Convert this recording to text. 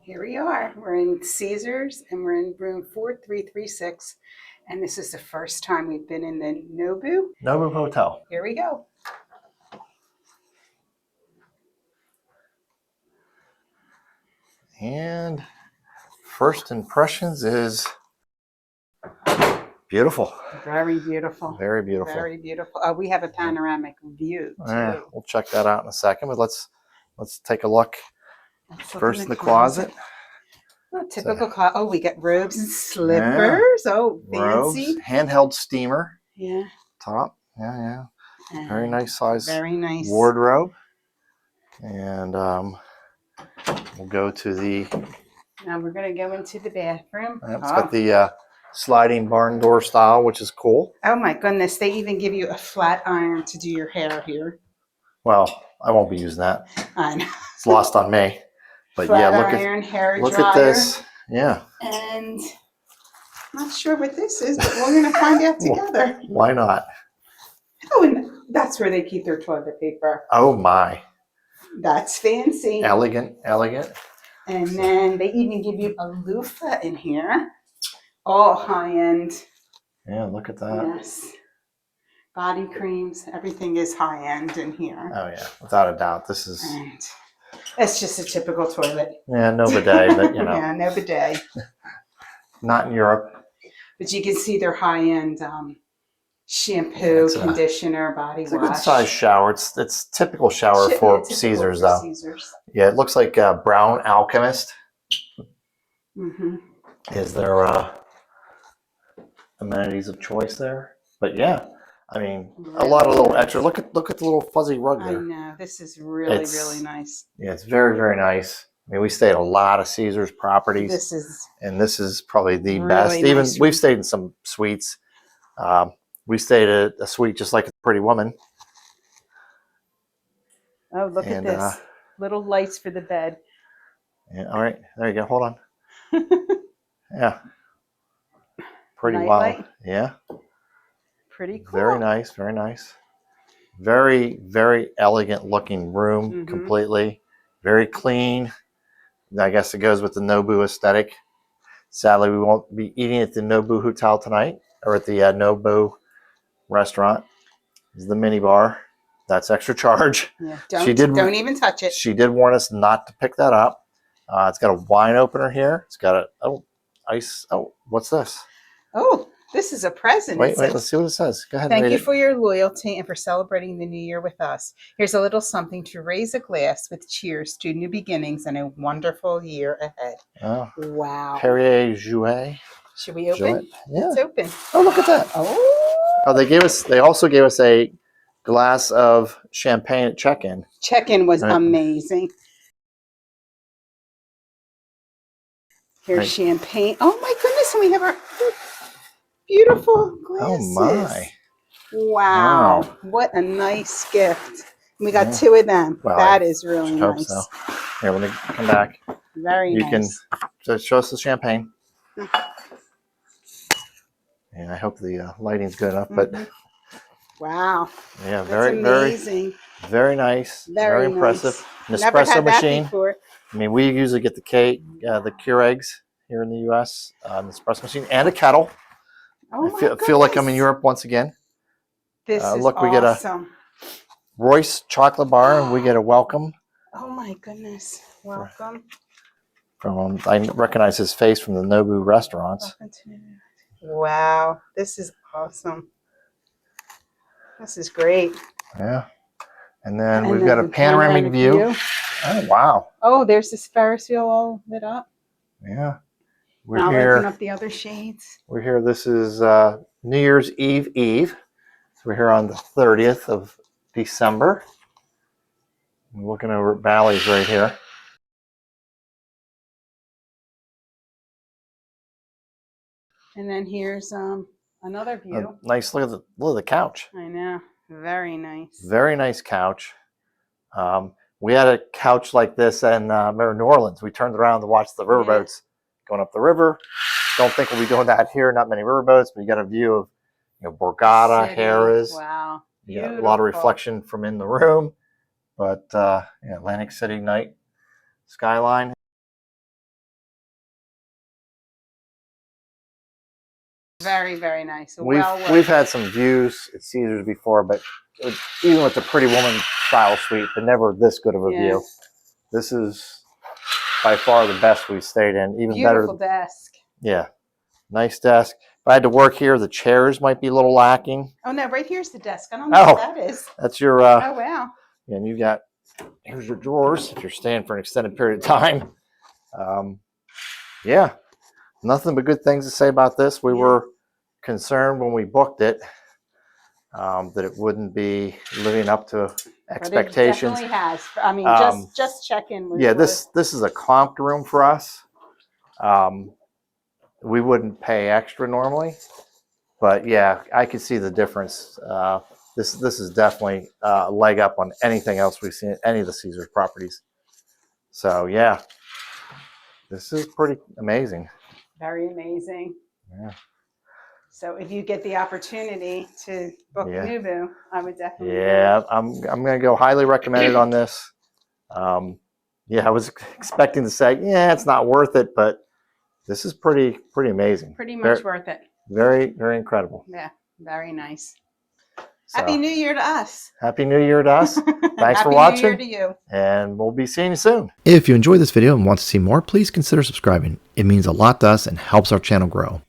Here we are. We're in Caesars and we're in room 4336. And this is the first time we've been in the Nobu Hotel. Here we go. And first impressions is beautiful. Very beautiful. Very beautiful. Very beautiful. Oh, we have a panoramic view too. Yeah, we'll check that out in a second, but let's take a look. First in the closet. Oh, typical closet. Oh, we got robes and slippers. Yeah. Oh, fancy. Robes, handheld steamer. Yeah. Top. Yeah. Very nice size. Very nice wardrobe. And we'll go to the. Now we're going to go into the bathroom. It's got the sliding barn door style, which is cool. Oh my goodness. They even give you a flat iron to do your hair here. Well, I won't be using that. I know. It's lost on me. But flat yeah, look at this. Yeah. And I'm not sure what this is, but we're going to find out together. Why not? Oh, and that's where they keep their toilet paper. Oh my. That's fancy. Elegant. And then they even give you a loofah in here. All high end. Yeah, look at that. Yes. Body creams. Everything is high end in here. Oh yeah, without a doubt. This is. And it's just a typical toilet. Yeah, no bidet, but you know. Yeah, no bidet. Not in Europe. But you can see their high end shampoo, conditioner, body wash. It's a good size shower. It's typical shower for Caesars, though. Caesars. Yeah, it looks like Brown Alchemist is their amenities of choice there. But yeah, I mean, a lot of little extra. Look at the little fuzzy rug there. I know. This is really nice. Yeah, it's very nice. I mean, we stayed at a lot of Caesars properties. This is probably the really best. Nice. Even we've stayed in some suites. We stayed at a suite just like a Pretty Woman. Oh, look at this. Little lights for the bed. Yeah, all right. There you go. Hold on. Yeah. Pretty Night wild. light. Yeah. Pretty cool. Very nice. Very elegant looking room completely. Very clean. I guess it goes with the Nobu aesthetic. Sadly, we won't be eating at the Nobu Hotel tonight or at the Nobu restaurant. This is the mini bar. That's extra charge. Yeah, don't even touch it. She did warn us not to pick that up. It's got a wine opener here. It's got ice. Oh, what's this? Oh, this is a present. Wait, let's see what it says. Go ahead. Thank you for your loyalty and for celebrating the new year with us. Here's a little something to raise a glass with cheers to new beginnings and a wonderful year ahead. Oh, wow. Perrier Jouet. Should we open? Yeah. It's open. Oh, look at that. Oh, they also gave us a glass of champagne at check-in. Check-in was amazing. Here's champagne. Oh my goodness, and we have our beautiful glasses. Oh my. Wow. What a nice gift. We got two of them. Well, that is really nice. Hope so. Here, let me come back. Very nice. You can just show us the champagne. And I hope the lighting's good enough, but wow. Yeah, very nice. Very impressive. An espresso machine. I mean, we usually get the Keurigs here in the US, an espresso machine and a kettle. Oh I feel like I'm in Europe once again. This is look, we get a Royce chocolate bar, and we get a welcome. Oh my goodness! Welcome. From I recognize his face from the Nobu restaurants. Wow, this is awesome. This is great. Yeah, and then we've got a panoramic view. Oh wow! Oh, there's this Ferris wheel all lit up. Yeah. Now open up the other shades. We're here. This is New Year's Eve. So we're here on the 30th of December. I'm looking over at Bally's right here. And then here's another view. Nice look at the couch. I know. Very nice. Very nice couch. We had a couch like this in New Orleans. We turned around to watch the riverboats going up the river. Don't think we'll be doing that here. Not many riverboats, but you got a view of Borgata, Harrah's. Wow. You got a lot of reflection from in the room. But Atlantic City night skyline. Very, very nice. We've Well worth we've had some views at Caesars before, but even with the Pretty Woman style suite, but never this good of a Yeah. view. This is by far the best we've stayed in. Even Beautiful better. desk. Yeah, nice desk. If I had to work here, the chairs might be a little lacking. Oh no, right here's the desk. I don't know what that is. That's your. Oh wow. And you got here's your drawers if you're staying for an extended period of time. Yeah, nothing but good things to say about this. We were concerned when we booked it that it wouldn't be living up to expectations. But it definitely has. I mean, just check in. Yeah, this is a comped room for us. We wouldn't pay extra normally, but yeah, I could see the difference. This is definitely a leg up on anything else we've seen at any of the Caesars properties. So yeah, this is pretty amazing. Very amazing. Yeah. So if you get the opportunity to book Nobu, I would definitely. Yeah, I'm gonna go highly recommended on this. Yeah, I was expecting to say, yeah, it's not worth it, but this is pretty amazing. Pretty much worth it. Very, very incredible. Yeah, very nice. So, Happy New Year to us. Happy New Year to us. Thanks for watching. Happy New Year to you. And we'll be seeing you soon. If you enjoyed this video and want to see more, please consider subscribing. It means a lot to us and helps our channel grow.